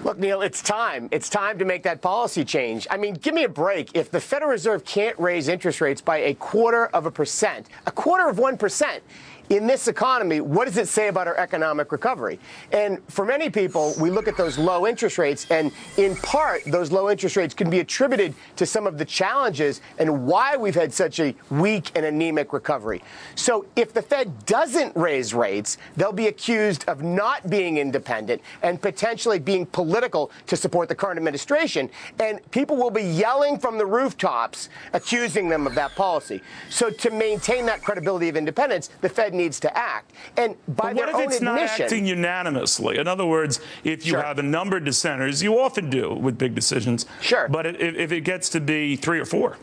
Look, Neil, it's time. It's time to make that policy change. I mean, give me a break. If the Federal Reserve can't raise interest rates by 0.25%, 0.25%, in this economy, what does it say about our economic recovery? And for many people, we look at those low interest rates, and in part, those low interest rates can be attributed to some of the challenges and why we've had such a weak and anemic recovery. So if the Fed doesn't raise rates, they'll be accused of not being independent and potentially being political to support the current administration. And people will be yelling from the rooftops, accusing them of that policy. So to maintain that credibility of independence, the Fed needs to act. And by their own admission, what if it's not acting unanimously? In other words, if you have a number of dissenters, you often do with big decisions. Sure. But if it gets to be 3 or 4.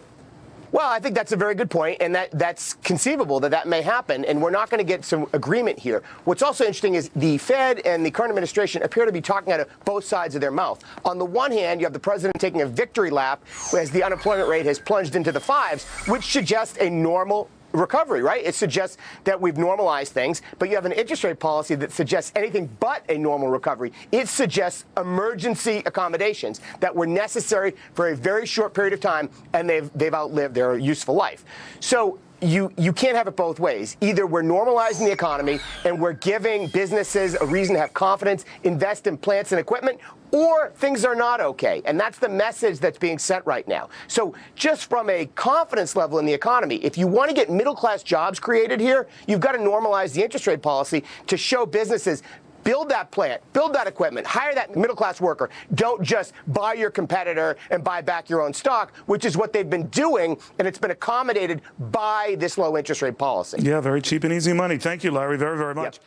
Well, I think that's a very good point, and that's conceivable that may happen, and we're not going to get some agreement here. What's also interesting is the Fed and the current administration appear to be talking out of both sides of their mouth. On the one hand, you have the president taking a victory lap as the unemployment rate has plunged into the 5s, which suggests a normal recovery, right? It suggests that we've normalized things, but you have an interest rate policy that suggests anything but a normal recovery. It suggests emergency accommodations that were necessary for a very short period of time, and they've outlived their useful life. So you can't have it both ways. Either we're normalizing the economy and we're giving businesses a reason to have confidence, invest in plants and equipment, or things are not okay. And that's the message that's being sent right now. So just from a confidence level in the economy, if you want to get middle-class jobs created here, you've got to normalize the interest rate policy to show businesses build that plant, build that equipment, hire that middle-class worker. Don't just buy your competitor and buy back your own stock, which is what they've been doing, and it's been accommodated by this low interest rate policy. Yeah, very cheap and easy money. Thank you, Larry, very, very much. Yep.